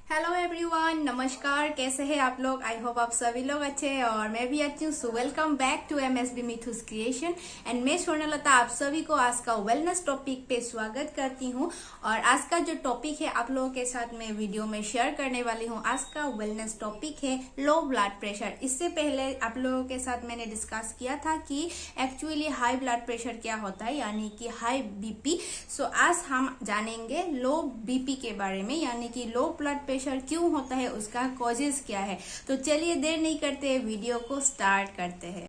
Hello everyone, नमस्कार। कैसे हैं आप लोग? आई होप आप सभी लोग अच्छे हैं और मैं भी अच्छी हूँ। So welcome back to MSB Mithu's creation and मैं स्वर्णलता आप सभी को आज का वेलनेस टॉपिक पे स्वागत करती हूँ। और आज का जो टॉपिक है आप लोगों के साथ मैं वीडियो में शेयर करने वाली हूँ। आज का वेलनेस टॉपिक है लो ब्लड प्रेशर। इससे पहले आप लोगों के साथ मैंने डिस्कस किया था कि एक्चुअली हाई ब्लड प्रेशर क्या होता है, यानी कि हाई बीपी। सो आज हम जानेंगे लो बीपी के बारे में, यानी कि लो ब्लड प्रेशर क्यों होता है, उसका कॉजेस क्या है। तो चलिए देर नहीं करते वीडियो को स्टार्ट करते हैं।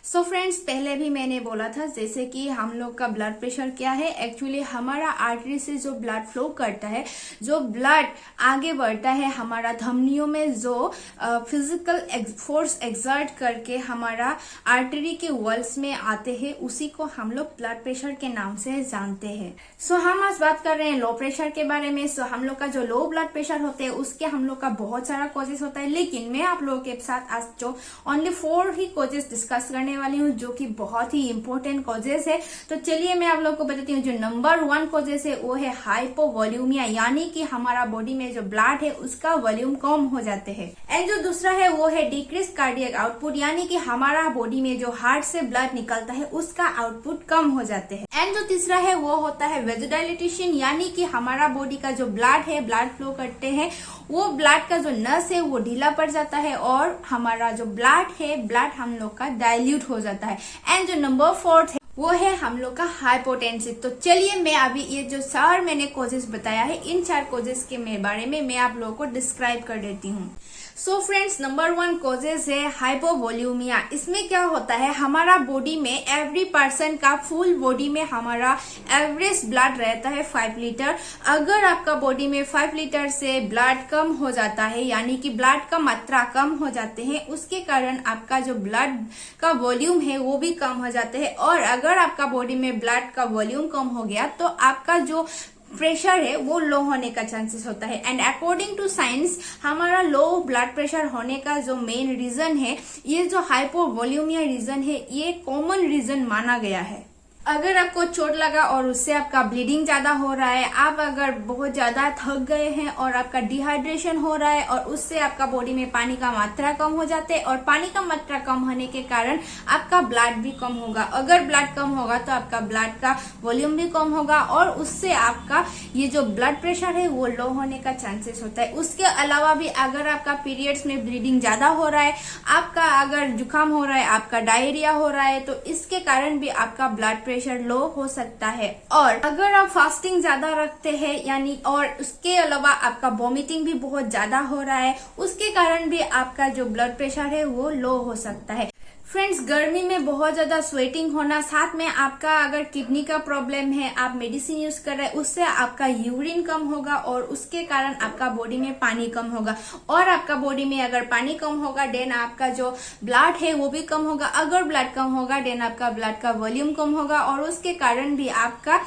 सो फ्रेंड्स, पहले भी मैंने बोला था जैसे कि हम लोग का ब्लड प्रेशर क्या है। एक्चुअली हमारा आर्टरी से जो ब्लड फ्लो करता है, जो ब्लड आगे बढ़ता है हमारा धमनियों में, जो फिजिकल फोर्स एक्सर्ट करके हमारा आर्टरी के वॉल्स में आते हैं, उसी को हम लोग ब्लड प्रेशर के नाम से जानते हैं। सो हम आज बात कर रहे हैं लो प्रेशर के बारे में। सो हम लोग का जो लो ब्लड प्रेशर होते हैं उसके हम लोग का बहुत सारा कॉजेस होता है, लेकिन मैं आप लोगों के साथ आज जो ओनली 4 ही कॉजेस डिस्कस करने वाली हूँ, जो कि बहुत ही इंपॉर्टेंट कॉजेस है। तो चलिए मैं आप लोगों को बताती हूँ। जो नंबर 1 कॉजेस है वो है हाइपोवॉल्यूमिया, यानी कि हमारा बॉडी में जो ब्लड है उसका वॉल्यूम कम हो जाते हैं। एंड जो दूसरा है वो है डिक्रीज कार्डियक आउटपुट, यानी कि हमारा बॉडी में जो हार्ट से ब्लड निकलता है उसका आउटपुट कम हो जाते हैं। एंड जो तीसरा है वो होता है वेजोडाइलेटेशन, यानी कि हमारा बॉडी का जो ब्लड है, ब्लड फ्लो करते हैं, वो ब्लड का जो नस है वो ढीला पड़ जाता है और हमारा जो ब्लड है, ब्लड हम लोग का डाइल्यूट हो जाता है। एंड जो नंबर 4 है वो है हम लोग का हाइपोटेंसिव। तो चलिए मैं अभी ये जो 4 मैंने कॉजेस बताया है, इन 4 कॉजेस के बारे में मैं आप लोगों को डिस्क्राइब कर देती हूँ। सो फ्रेंड्स, नंबर 1 कॉजेस है हाइपोवॉल्यूमिया। इसमें क्या होता है, हमारा बॉडी में एवरी पर्सन का फुल बॉडी में हमारा एवरेज ब्लड रहता है 5 लीटर। अगर आपका बॉडी में 5 लीटर से ब्लड कम हो जाता है, यानी कि ब्लड का मात्रा कम हो जाते हैं, उसके कारण आपका जो ब्लड का वॉल्यूम है वो भी कम हो जाते हैं। और अगर आपका बॉडी में ब्लड का वॉल्यूम कम हो गया तो आपका जो प्रेशर है वो लो होने का चांसेस होता है। एंड अकॉर्डिंग टू साइंस, हमारा लो ब्लड प्रेशर होने का जो मेन रीजन है, ये जो हाइपोवॉल्यूमिया रीजन है, ये कॉमन रीजन माना गया है। अगर आपको चोट लगा और उससे आपका ब्लीडिंग ज्यादा हो रहा है, आप अगर बहुत ज्यादा थक गए हैं और आपका डिहाइड्रेशन हो रहा है और उससे आपका बॉडी में पानी का मात्रा कम हो जाते हैं, और पानी का मात्रा कम होने के कारण आपका ब्लड भी कम होगा। अगर ब्लड कम होगा तो आपका ब्लड का वॉल्यूम भी कम होगा और उससे आपका ये जो ब्लड प्रेशर है वो लो होने का चांसेस होता है। उसके अलावा भी अगर आपका पीरियड्स में ब्लीडिंग ज्यादा हो रहा है, आपका अगर जुकाम हो रहा है, आपका डायरिया हो रहा है, तो इसके कारण भी आपका ब्लड प्रेशर लो हो सकता है। और अगर आप फास्टिंग ज्यादा रखते हैं, यानी और उसके अलावा आपका वॉमिटिंग भी बहुत ज्यादा हो रहा है, उसके कारण भी आपका जो ब्लड प्रेशर है वो लो हो सकता है। फ्रेंड्स, गर्मी में बहुत ज्यादा स्वेटिंग होना, साथ में आपका अगर किडनी का प्रॉब्लम है, आप मेडिसिन यूज कर रहे हैं, उससे आपका यूरिन कम होगा और उसके कारण आपका बॉडी में पानी कम होगा। और आपका बॉडी में अगर पानी कम होगा देन आपका जो ब्लड है वो भी कम होगा। अगर ब्लड कम होगा देन आपका ब्लड का वॉल्यूम कम होगा और उसके कारण भी आपका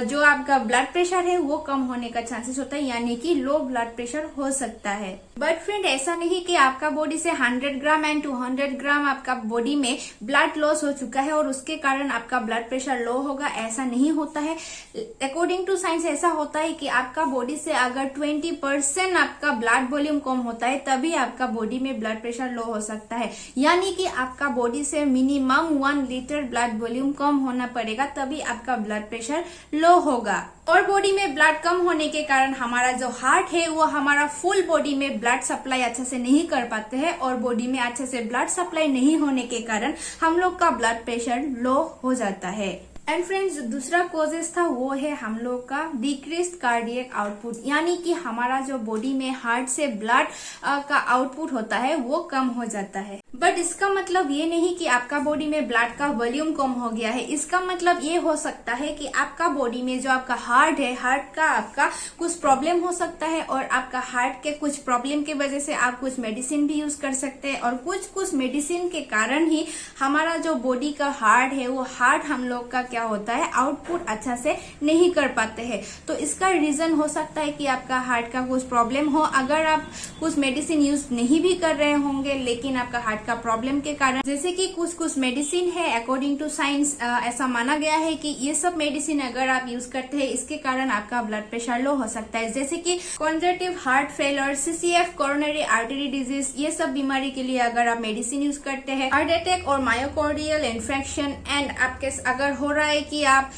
जो आपका ब्लड प्रेशर है वो कम होने का चांसेस होता है, यानी कि लो ब्लड प्रेशर हो सकता है। बट फ्रेंड, ऐसा नहीं कि आपका बॉडी से 100 ग्राम एंड 200 ग्राम आपका बॉडी में ब्लड लॉस हो चुका है और उसके कारण आपका ब्लड प्रेशर लो होगा, ऐसा नहीं होता है। अकॉर्डिंग टू साइंस ऐसा होता है कि आपका बॉडी से अगर 20% आपका ब्लड वॉल्यूम कम होता है तभी आपका बॉडी में ब्लड प्रेशर लो हो सकता है, यानी कि आपका बॉडी से मिनिमम 1 लीटर ब्लड वॉल्यूम कम होना पड़ेगा तभी आपका ब्लड प्रेशर लो होगा। और बॉडी में ब्लड कम होने के कारण हमारा जो हार्ट है वो हमारा फुल बॉडी में ब्लड सप्लाई अच्छे से नहीं कर पाते हैं और बॉडी में अच्छे से ब्लड सप्लाई नहीं होने के कारण हम लोग का ब्लड प्रेशर लो हो जाता है। एंड फ्रेंड्स, दूसरा कॉजेस था वो है हम लोग का डिक्रीज कार्डियक आउटपुट, यानी कि हमारा जो बॉडी में हार्ट से ब्लड का आउटपुट होता है वो कम हो जाता है। बट इसका मतलब ये नहीं कि आपका बॉडी में ब्लड का वॉल्यूम कम हो गया है। इसका मतलब ये हो सकता है कि आपका बॉडी में जो आपका हार्ट है, हार्ट का आपका कुछ प्रॉब्लम हो सकता है और आपका हार्ट के कुछ प्रॉब्लम की वजह से आप कुछ मेडिसिन भी यूज कर सकते हैं और कुछ मेडिसिन के कारण ही हमारा जो बॉडी का हार्ट है वो हार्ट हम लोग का क्या होता है, आउटपुट अच्छा से नहीं कर पाते हैं। तो इसका रीजन हो सकता है कि आपका हार्ट का कुछ प्रॉब्लम हो। अगर आप कुछ मेडिसिन यूज नहीं भी कर रहे होंगे लेकिन आपका हार्ट हार्ट का प्रॉब्लम के कारण। जैसे कि कुछ कुछ मेडिसिन है, अकॉर्डिंग टू साइंस ऐसा माना गया है कि ये सब मेडिसिन अगर आप यूज करते हैं इसके कारण आपका ब्लड प्रेशर लो हो सकता है। जैसे कि conservative heart failure, CCF, coronary artery disease, ये सब बीमारी के लिए अगर आप मेडिसिन यूज करते हैं, हार्ट अटैक और मायोकार्डियल इन्फेक्शन एंड आपके अगर हो रहा है कि आप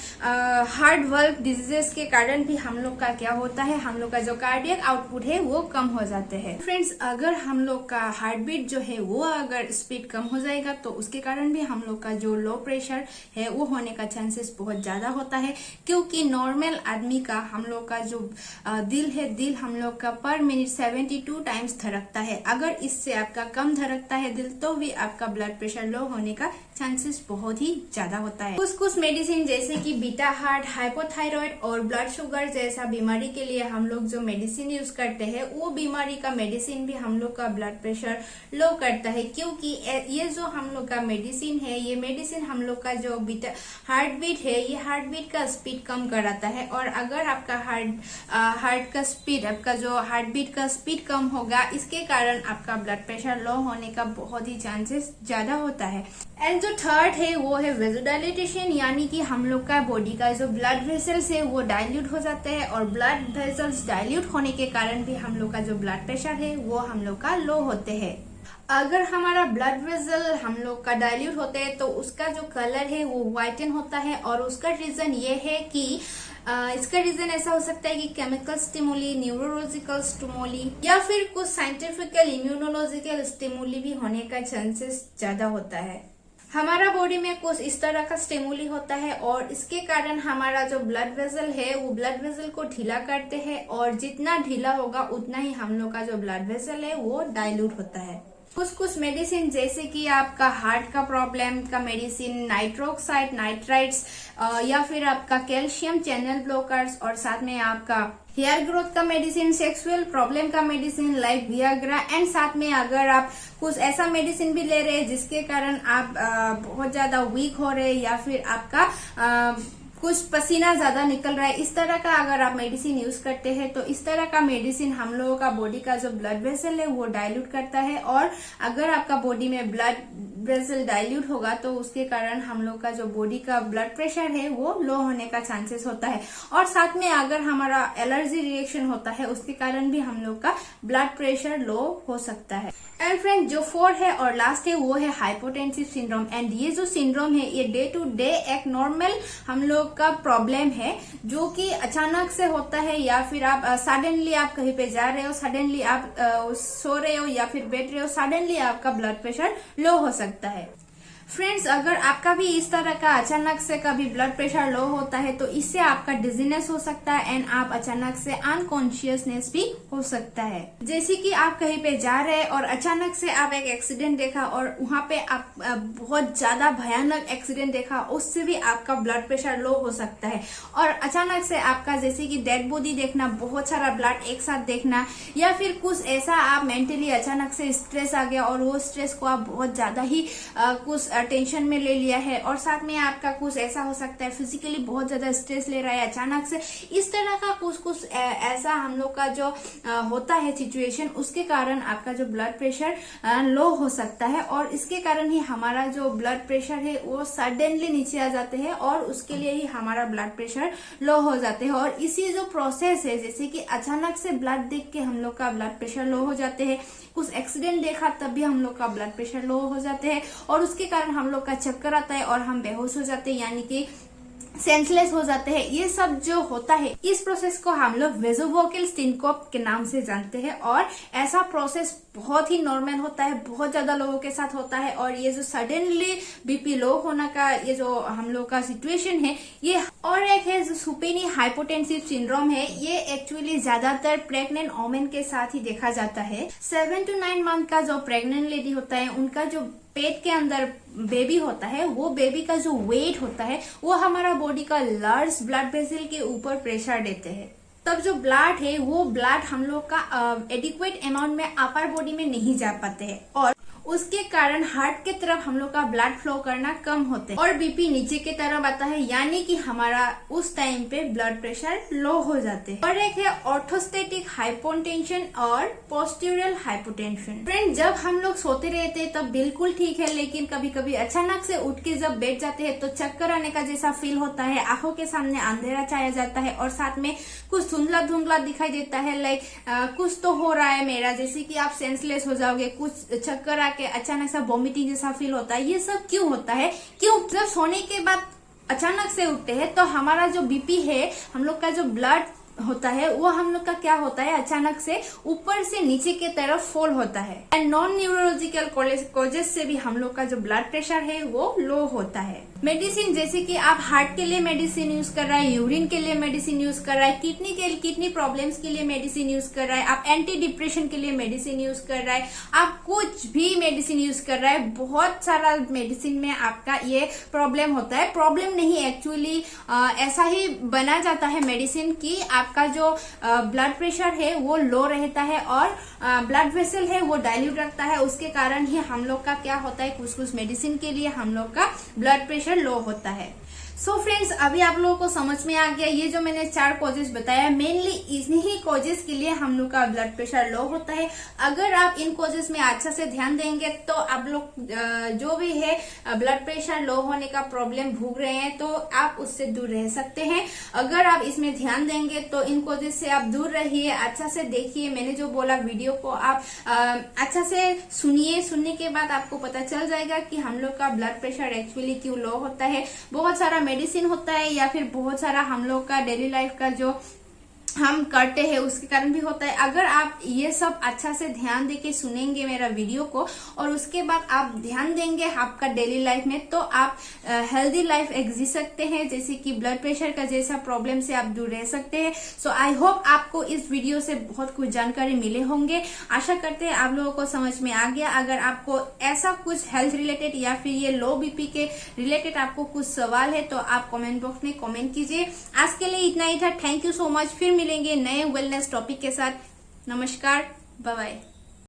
हार्ट वाल्व डिजीजेस के कारण भी हम लोग का क्या होता है, हम लोग का जो कार्डियक आउटपुट है वो कम हो जाते हैं। फ्रेंड्स, अगर हम लोग का हार्ट बीट जो है वो अगर स्पीड कम हो जाएगा तो उसके कारण भी हम लोग का जो लो प्रेशर है वो होने का चांसेस बहुत ज्यादा होता है, क्योंकि नॉर्मल आदमी का हम लोग का जो दिल है, दिल हम लोग का पर मिनट 72 टाइम्स धड़कता है। अगर इससे आपका कम धड़कता है दिल तो भी आपका ब्लड प्रेशर लो होने का चांसेस बहुत ही ज्यादा होता है। कुछ कुछ मेडिसिन जैसे कि बीटा हार्ट, हाइपोथायराइड और ब्लड शुगर जैसा बीमारी के लिए हम लोग जो मेडिसिन यूज करते हैं वो बीमारी का मेडिसिन भी हम लोग का ब्लड प्रेशर लो करता है, क्योंकि ये जो हम लोग का मेडिसिन है, ये मेडिसिन हम लोग का जो बीटा हार्ट बीट है, ये हार्ट बीट का स्पीड कम कराता है। और अगर आपका हार्ट का स्पीड, आपका जो हार्ट बीट का स्पीड कम होगा, इसके कारण आपका ब्लड प्रेशर लो होने का बहुत ही चांसेस ज्यादा होता है। एंड जो थर्ड है वो है वेजोडाइलेटेशन, यानी कि हम लोग का बॉडी का जो ब्लड वेसल्स है वो डाइल्यूट हो जाते हैं, और ब्लड वेसल्स डाइल्यूट होने के कारण भी हम लोग का जो ब्लड प्रेशर है वो हम लोग का लो होते हैं। अगर हमारा ब्लड वेसल हम लोग का डाइल्यूट होते हैं तो उसका जो कलर है वो व्हाइटन होता है, और उसका रीजन ये है कि इसका रीजन ऐसा हो सकता है कि केमिकल स्टिमुली, न्यूरोलॉजिकल स्टिमुली या फिर कुछ साइंटिफिकल इम्यूनोलॉजिकल स्टिमुली भी होने का चांसेस ज्यादा होता है। हमारा बॉडी में कुछ इस तरह का स्टिमुली होता है और इसके कारण हमारा जो ब्लड वेसल है वो ब्लड वेसल को ढीला करते हैं, और जितना ढीला होगा उतना ही हम लोग का जो ब्लड वेसल है वो डाइल्यूट होता है। कुछ कुछ मेडिसिन जैसे कि आपका हार्ट का प्रॉब्लम का मेडिसिन, नाइट्रोक्साइड, नाइट्राइट्स या फिर आपका कैल्शियम चैनल ब्लॉकर्स, और साथ में आपका हेयर ग्रोथ का मेडिसिन, सेक्सुअल प्रॉब्लम का मेडिसिन लाइक वियाग्रा, एंड साथ में अगर आप कुछ ऐसा मेडिसिन भी ले रहे हैं जिसके कारण आप बहुत ज्यादा वीक हो रहे हैं या फिर आपका कुछ पसीना ज्यादा निकल रहा है, इस तरह का अगर आप मेडिसिन यूज करते हैं तो इस तरह का मेडिसिन हम लोगों का बॉडी का जो ब्लड वेसल है वो डाइल्यूट करता है। और अगर आपका बॉडी में ब्लड वेसल डाइल्यूट होगा तो उसके कारण हम लोग का जो बॉडी का ब्लड प्रेशर है वो लो होने का चांसेस होता है। और साथ में अगर हमारा एलर्जी रिएक्शन होता है उसके कारण भी हम लोग का ब्लड प्रेशर लो हो सकता है। एंड फ्रेंड, जो फोर्थ है और लास्ट है वो है हाइपोटेंसिव सिंड्रोम। एंड ये जो सिंड्रोम है ये डे टू डे एक नॉर्मल हम लोग का प्रॉब्लम है जो कि अचानक से होता है, या फिर आप सडनली आप कहीं पे जा रहे हो, सडनली आप सो रहे हो या फिर बैठ रहे हो, सडनली आपका ब्लड प्रेशर लो हो सकता है। फ्रेंड्स, अगर आपका भी इस तरह का अचानक से कभी ब्लड प्रेशर लो होता है तो इससे आपका डिजीनेस हो सकता है एंड आप अचानक से अनकॉन्शियसनेस भी हो सकता है। जैसे कि आप कहीं पे जा रहे हैं और अचानक से आप एक एक्सीडेंट देखा और वहां पे आप बहुत ज्यादा भयानक एक्सीडेंट देखा, उससे भी आपका ब्लड प्रेशर लो हो सकता है। और अचानक से आपका जैसे कि डेड बॉडी देखना, बहुत सारा ब्लड एक साथ देखना, या फिर कुछ ऐसा आप मेंटली अचानक से स्ट्रेस आ गया और वो स्ट्रेस को आप बहुत ज्यादा ही कुछ टेंशन में ले लिया है, और साथ में आपका कुछ ऐसा हो सकता है फिजिकली बहुत ज्यादा स्ट्रेस ले रहा है अचानक से, इस तरह का कुछ ऐसा हम लोग का जो होता है सिचुएशन, उसके कारण आपका जो ब्लड प्रेशर लो हो सकता है। और इसके कारण ही हमारा जो ब्लड प्रेशर है वो सडनली नीचे आ जाते हैं और उसके लिए ही हमारा ब्लड प्रेशर लो हो जाते हैं। और इसी जो प्रोसेस है, जैसे कि अचानक से ब्लड देख के हम लोग का ब्लड प्रेशर लो हो जाते हैं, कुछ एक्सीडेंट देखा तब भी हम लोग का ब्लड प्रेशर लो हो जाते हैं, और उसके कारण हम लोग का चक्कर आता है और हम बेहोश हो जाते हैं, यानी कि सेंसलेस हो जाते हैं। ये सब जो होता है इस प्रोसेस को हम लोग वेसोवोगल सिनकोप के नाम से जानते हैं, और ऐसा प्रोसेस बहुत ही नॉर्मल होता है, बहुत ज्यादा लोगों के साथ होता है। और ये जो सडनली बीपी लो होना का ये जो हम लोग का सिचुएशन है, ये और एक है जो सुपेनी हाइपोटेंसिव सिंड्रोम है, ये एक्चुअली ज्यादातर प्रेग्नेंट वुमेन के साथ ही देखा जाता है। 7 to 9 मंथ का जो प्रेग्नेंट लेडी होता है, उनका जो पेट के अंदर बेबी होता है, वो बेबी का जो वेट होता है वो हमारा बॉडी का लार्ज ब्लड वेसल के ऊपर प्रेशर देते हैं। तब जो ब्लड है वो ब्लड हम लोग का एडिक्वेट अमाउंट में अपर बॉडी में नहीं जा पाते हैं, और उसके कारण हार्ट के तरफ हम लोग का ब्लड फ्लो करना कम होते हैं और बीपी नीचे की तरफ आता है, यानी कि हमारा उस टाइम पे ब्लड प्रेशर लो हो जाते हैं। और एक है ऑर्थोस्टेटिक हाइपोटेंशन और पोस्टीरियल हाइपोटेंशन। फ्रेंड, जब हम लोग सोते रहते हैं तब बिल्कुल ठीक है, लेकिन कभी कभी अचानक से उठ के जब बैठ जाते हैं तो चक्कर आने का जैसा फील होता है, आंखों के सामने अंधेरा छाया जाता है और साथ में कुछ धुंधला धुंधला दिखाई देता है। लाइक कुछ तो हो रहा है मेरा, जैसे कि आप सेंसलेस हो जाओगे, कुछ चक्कर आके अचानक सा वॉमिटिंग जैसा फील होता है। ये सब क्यों होता है? क्यों? जब सोने के बाद अचानक से उठते हैं तो हमारा जो बीपी है, हम लोग का जो ब्लड होता है, वो हम लोग का क्या होता है, अचानक से ऊपर से नीचे की तरफ फॉल होता है। एंड नॉन न्यूरोलॉजिकल कॉजेस से भी हम लोग का जो ब्लड प्रेशर है वो लो होता है। मेडिसिन, जैसे कि आप हार्ट के लिए मेडिसिन यूज कर रहा है, यूरिन के लिए मेडिसिन यूज कर रहा है, किडनी प्रॉब्लम्स के लिए मेडिसिन यूज कर रहा है, आप एंटी डिप्रेशन के लिए मेडिसिन यूज कर रहा है, आप कुछ भी मेडिसिन यूज कर रहा है, बहुत सारा मेडिसिन में आपका ये प्रॉब्लम होता है। प्रॉब्लम नहीं, एक्चुअली ऐसा ही बना जाता है मेडिसिन की आपका जो ब्लड प्रेशर है वो लो रहता है और ब्लड वेसल है वो डाइल्यूट रखता है। उसके कारण ही हम लोग का क्या होता है, कुछ कुछ मेडिसिन के लिए हम लोग का ब्लड प्रेशर लो होता है। सो फ्रेंड्स, अभी आप लोगों को समझ में आ गया, ये जो मैंने 4 कॉजेज बताया, मेनली इन्हीं कॉजेज के लिए हम लोग का ब्लड प्रेशर लो होता है। अगर आप इन कॉजेज में अच्छा से ध्यान देंगे तो आप लोग जो भी है ब्लड प्रेशर लो होने का प्रॉब्लम भोग रहे हैं तो आप उससे दूर रह सकते हैं। अगर आप इसमें ध्यान देंगे तो इन कॉजेज से आप दूर रहिए, अच्छा से देखिए, मैंने जो बोला वीडियो को आप अच्छा से सुनिए। सुनने के बाद आपको पता चल जाएगा कि हम लोग का ब्लड प्रेशर एक्चुअली क्यों लो होता है। बहुत सारा मेडिसिन होता है या फिर बहुत सारा हम लोग का डेली लाइफ का जो हम करते हैं उसके कारण भी होता है। अगर आप ये सब अच्छा से ध्यान देके सुनेंगे मेरा वीडियो को और उसके बाद आप ध्यान देंगे आपका डेली लाइफ में, तो आप हेल्दी लाइफ जी सकते हैं, जैसे कि ब्लड प्रेशर का जैसा प्रॉब्लम से आप दूर रह सकते हैं। सो आई होप आपको इस वीडियो से बहुत कुछ जानकारी मिले होंगे। आशा करते हैं आप लोगों को समझ में आ गया। अगर आपको ऐसा कुछ हेल्थ रिलेटेड या फिर ये लो बीपी के रिलेटेड आपको कुछ सवाल है तो आप कमेंट बॉक्स में कमेंट कीजिए। आज के लिए इतना ही था। Thank you so much. फिर मिलेंगे नए वेलनेस टॉपिक के साथ। नमस्कार, बाय बाय।